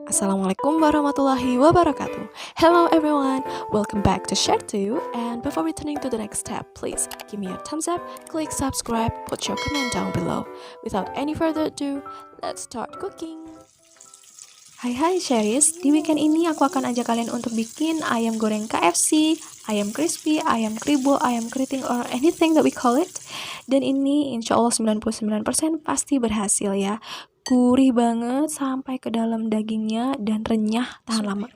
Assalamualaikum warahmatullahi wabarakatuh. Hello everyone, welcome back to Share To You. And before returning to the next step, please give me a thumbs up, click subscribe, put your comment down below. Without any further ado, let's start cooking. Hai Sherries, di weekend ini aku akan ajak kalian untuk bikin ayam goreng KFC, ayam crispy, ayam kribo, ayam keriting, or anything that we call it. Dan ini insya Allah 99% pasti berhasil ya. Gurih banget sampai ke dalam dagingnya dan renyah tahan lama.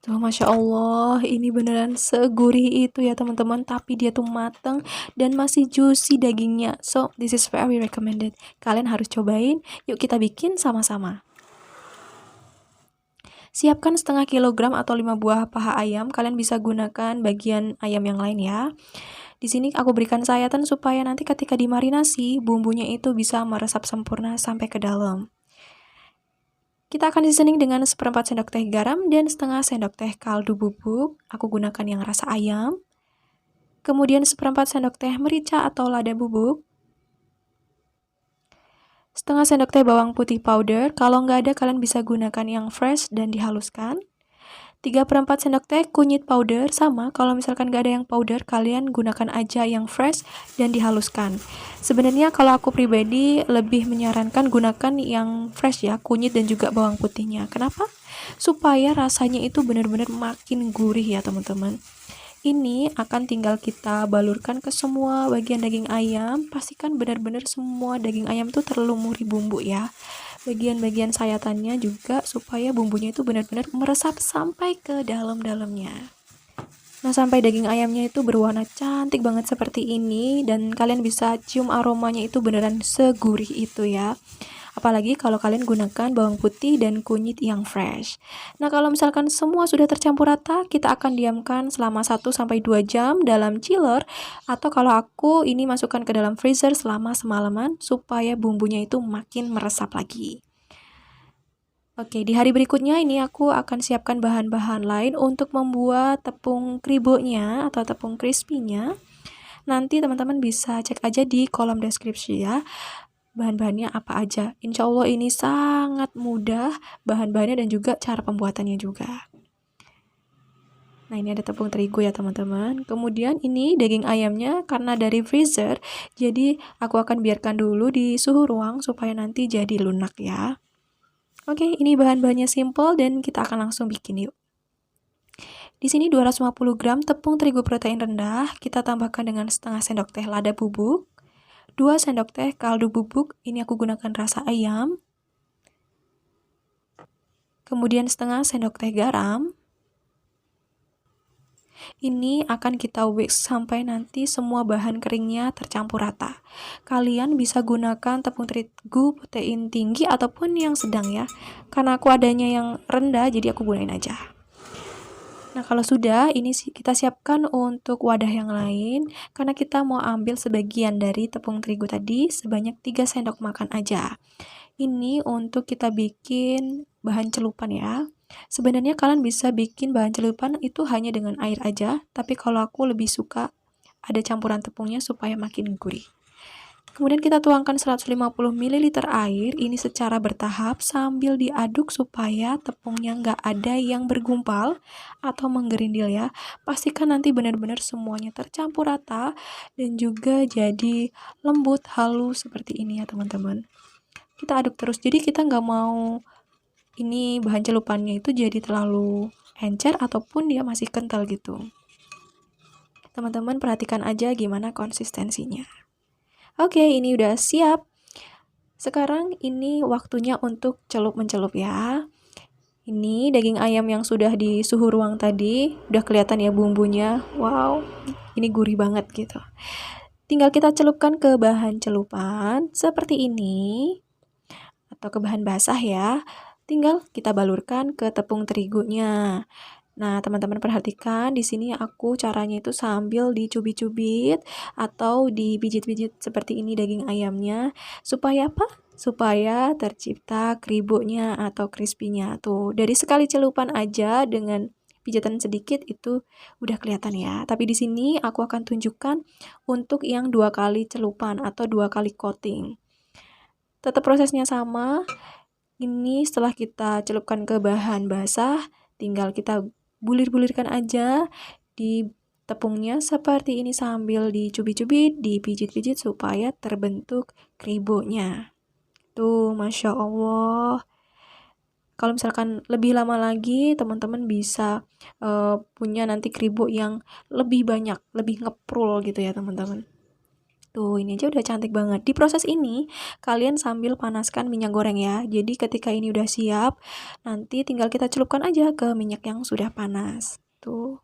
Tuh, Masya Allah, ini beneran segurih itu ya teman-teman, tapi dia tuh mateng dan masih juicy dagingnya. So, this is very recommended. Kalian harus cobain, yuk kita bikin sama-sama. Siapkan setengah kilogram atau 5 buah paha ayam, kalian bisa gunakan bagian ayam yang lain ya. Di sini aku berikan sayatan supaya nanti ketika dimarinasi, bumbunya itu bisa meresap sempurna sampai ke dalam. Kita akan seasoning dengan 1/4 sendok teh garam dan setengah sendok teh kaldu bubuk. Aku gunakan yang rasa ayam. Kemudian 1/4 sendok teh merica atau lada bubuk. Setengah sendok teh bawang putih powder. Kalau nggak ada, kalian bisa gunakan yang fresh dan dihaluskan. 3/4 sendok teh kunyit powder, sama kalau misalkan nggak ada yang powder, kalian gunakan aja yang fresh dan dihaluskan. Sebenarnya kalau aku pribadi lebih menyarankan gunakan yang fresh ya, kunyit dan juga bawang putihnya. Kenapa? Supaya rasanya itu benar-benar makin gurih ya teman-teman. Ini akan tinggal kita balurkan ke semua bagian daging ayam. Pastikan benar-benar semua daging ayam tuh terlumuri bumbu ya. Bagian-bagian sayatannya juga supaya bumbunya itu benar-benar meresap sampai ke dalam-dalamnya. Nah, sampai daging ayamnya itu berwarna cantik banget seperti ini dan kalian bisa cium aromanya itu beneran segurih itu ya. Apalagi kalau kalian gunakan bawang putih dan kunyit yang fresh. Nah, kalau misalkan semua sudah tercampur rata, kita akan diamkan selama 1-2 jam dalam chiller, atau kalau aku ini masukkan ke dalam freezer selama semalaman supaya bumbunya itu makin meresap lagi. Oke, di hari berikutnya ini aku akan siapkan bahan-bahan lain untuk membuat tepung kribonya atau tepung crispy-nya. Nanti teman-teman bisa cek aja di kolom deskripsi ya. Bahan-bahannya apa aja. Insya Allah ini sangat mudah bahan-bahannya dan juga cara pembuatannya juga. Nah, ini ada tepung terigu ya teman-teman. Kemudian ini daging ayamnya karena dari freezer, jadi aku akan biarkan dulu di suhu ruang supaya nanti jadi lunak ya. Oke, ini bahan-bahannya simple dan kita akan langsung bikin yuk. Di sini 250 gram tepung terigu protein rendah, kita tambahkan dengan setengah sendok teh lada bubuk, 2 sendok teh kaldu bubuk, ini aku gunakan rasa ayam. Kemudian setengah sendok teh garam. Ini akan kita whisk sampai nanti semua bahan keringnya tercampur rata. Kalian bisa gunakan tepung terigu protein tinggi ataupun yang sedang ya. Karena aku adanya yang rendah, jadi aku gunain aja. Nah, kalau sudah, ini kita siapkan untuk wadah yang lain, karena kita mau ambil sebagian dari tepung terigu tadi, sebanyak 3 sendok makan aja. Ini untuk kita bikin bahan celupan ya. Sebenarnya kalian bisa bikin bahan celupan itu hanya dengan air aja, tapi kalau aku lebih suka ada campuran tepungnya supaya makin gurih. Kemudian kita tuangkan 150 ml air, ini secara bertahap sambil diaduk supaya tepungnya nggak ada yang bergumpal atau menggerindil ya. Pastikan nanti benar-benar semuanya tercampur rata dan juga jadi lembut, halus seperti ini ya teman-teman. Kita aduk terus, jadi kita nggak mau ini bahan celupannya itu jadi terlalu encer ataupun dia masih kental gitu. Teman-teman perhatikan aja gimana konsistensinya. Oke, ini udah siap. Sekarang ini waktunya untuk celup-mencelup ya. Ini daging ayam yang sudah di suhu ruang tadi, udah kelihatan ya bumbunya. Wow, ini gurih banget gitu. Tinggal kita celupkan ke bahan celupan seperti ini, atau ke bahan basah ya. Tinggal kita balurkan ke tepung terigunya. Nah, teman-teman perhatikan di sini aku caranya itu sambil dicubit-cubit atau dipijit-pijit seperti ini daging ayamnya. Supaya apa? supaya tercipta kribonya atau crispy-nya. Tuh, dari sekali celupan aja dengan pijatan sedikit itu udah kelihatan ya. Tapi di sini aku akan tunjukkan untuk yang 2 kali celupan atau 2 kali coating. Tetap prosesnya sama. Ini setelah kita celupkan ke bahan basah, tinggal kita bulir-bulirkan aja di tepungnya seperti ini sambil dicubit-cubit, dipijit-pijit supaya terbentuk kribonya. Tuh, Masya Allah. Kalau misalkan lebih lama lagi, teman-teman bisa punya nanti kribo yang lebih banyak, lebih ngeprul gitu ya teman-teman. Tuh, ini aja udah cantik banget. Di proses ini, kalian sambil panaskan minyak goreng ya. Jadi ketika ini udah siap, nanti tinggal kita celupkan aja ke minyak yang sudah panas. Tuh.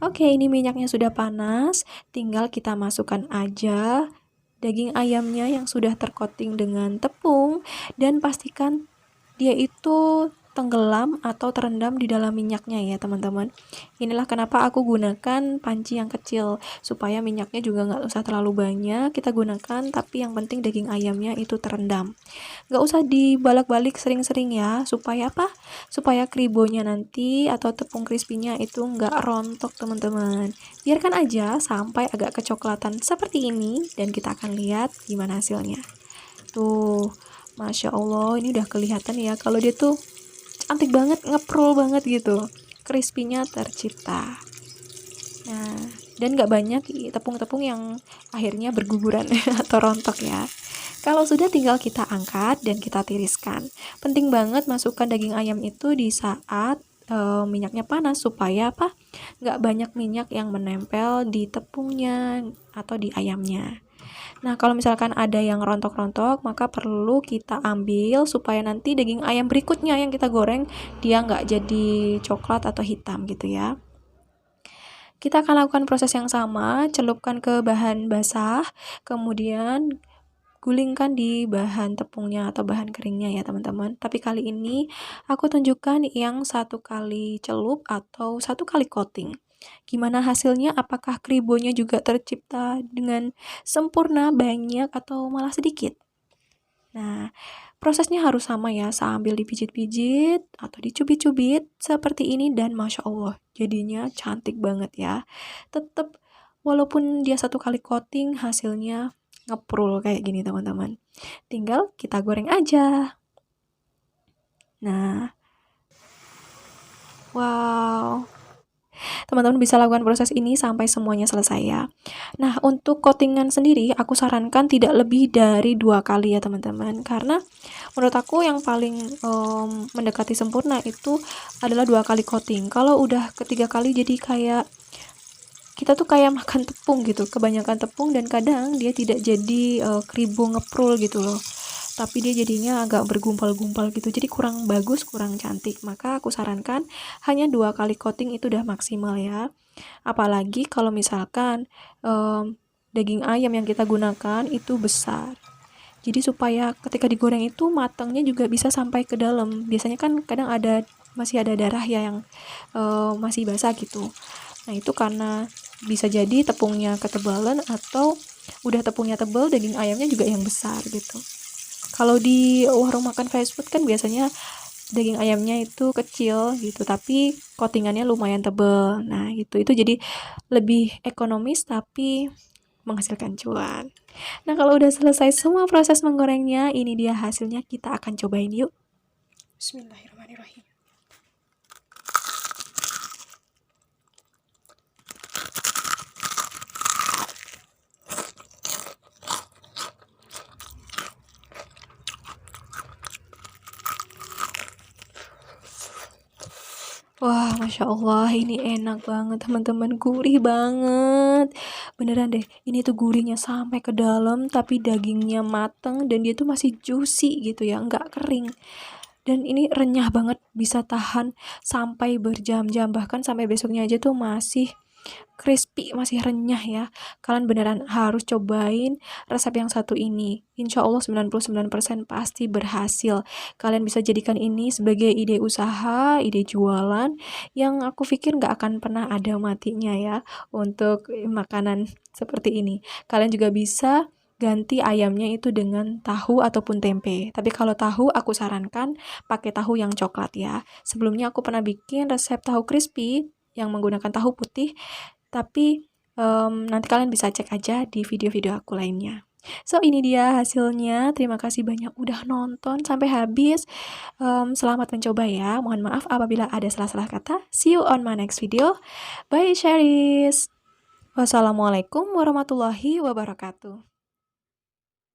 Oke, ini minyaknya sudah panas. Tinggal kita masukkan aja daging ayamnya yang sudah tercoating dengan tepung. Dan pastikan dia itu tenggelam atau terendam di dalam minyaknya ya teman-teman. Inilah kenapa aku gunakan panci yang kecil, supaya minyaknya juga nggak usah terlalu banyak kita gunakan, tapi yang penting daging ayamnya itu terendam. Nggak usah dibalak-balik sering-sering ya, supaya apa? Supaya kribonya nanti atau tepung crispy-nya itu nggak rontok teman-teman. Biarkan aja sampai agak kecoklatan seperti ini dan kita akan lihat gimana hasilnya. Tuh, Masya Allah, ini udah kelihatan ya kalau dia tuh cantik banget, ngeprol banget gitu, crispy-nya tercipta. Nah, dan gak banyak tepung-tepung yang akhirnya berguguran atau rontok ya. Kalau sudah, tinggal kita angkat dan kita tiriskan. Penting banget masukkan daging ayam itu di saat minyaknya panas, supaya apa? Gak banyak minyak yang menempel di tepungnya atau di ayamnya. Nah, kalau misalkan ada yang rontok-rontok, maka perlu kita ambil supaya nanti daging ayam berikutnya yang kita goreng, dia nggak jadi coklat atau hitam gitu ya. Kita akan lakukan proses yang sama, celupkan ke bahan basah, kemudian gulingkan di bahan tepungnya atau bahan keringnya ya teman-teman. Tapi kali ini aku tunjukkan yang 1 kali celup atau 1 kali coating. Gimana hasilnya? Apakah kribonya juga tercipta dengan sempurna, banyak, atau malah sedikit? Nah, prosesnya harus sama ya, sambil dipijit-pijit atau dicubit-cubit seperti ini dan Masya Allah, jadinya cantik banget ya. Tetap, walaupun dia 1 kali coating, hasilnya ngeprul kayak gini teman-teman. Tinggal kita goreng aja. Nah, wow. Teman-teman bisa lakukan proses ini sampai semuanya selesai ya. Nah, untuk coatingan sendiri aku sarankan tidak lebih dari 2 kali ya teman-teman, karena menurut aku yang paling mendekati sempurna itu adalah 2 kali coating. Kalau udah ketiga kali jadi kayak kita tuh kayak makan tepung gitu, kebanyakan tepung dan kadang dia tidak jadi kribo ngeprul gitu loh, tapi dia jadinya agak bergumpal-gumpal gitu, jadi kurang bagus, kurang cantik. Maka aku sarankan hanya 2 kali coating itu udah maksimal ya. Apalagi kalau misalkan daging ayam yang kita gunakan itu besar, jadi supaya ketika digoreng itu matangnya juga bisa sampai ke dalam. Biasanya kan kadang masih ada darah ya yang masih basah gitu. Nah, itu karena bisa jadi tepungnya ketebalan atau udah tepungnya tebal, daging ayamnya juga yang besar gitu. Kalau di warung makan fast food kan biasanya daging ayamnya itu kecil gitu, tapi coatingannya lumayan tebal. Nah, itu jadi lebih ekonomis tapi menghasilkan cuan. Nah, kalau udah selesai semua proses menggorengnya, ini dia hasilnya, kita akan cobain yuk. Bismillahirrahmanirrahim. Wah, Masya Allah, ini enak banget teman-teman, gurih banget. Beneran deh, ini tuh gurihnya sampai ke dalam, tapi dagingnya mateng dan dia tuh masih juicy gitu ya, nggak kering. Dan ini renyah banget, bisa tahan sampai berjam-jam, bahkan sampai besoknya aja tuh masih crispy, masih renyah ya. Kalian beneran harus cobain resep yang satu ini. Insya Allah 99% pasti berhasil. Kalian bisa jadikan ini sebagai ide usaha, ide jualan yang aku pikir nggak akan pernah ada matinya ya untuk makanan seperti ini. Kalian juga bisa ganti ayamnya itu dengan tahu ataupun tempe. Tapi kalau tahu aku sarankan pakai tahu yang coklat ya. Sebelumnya aku pernah bikin resep tahu crispy yang menggunakan tahu putih, tapi nanti kalian bisa cek aja di video-video aku lainnya. So, ini dia hasilnya. Terima kasih banyak udah nonton sampai habis. Selamat mencoba ya. Mohon maaf apabila ada salah-salah kata. See you on my next video. Bye, Sherries. Wassalamualaikum warahmatullahi wabarakatuh.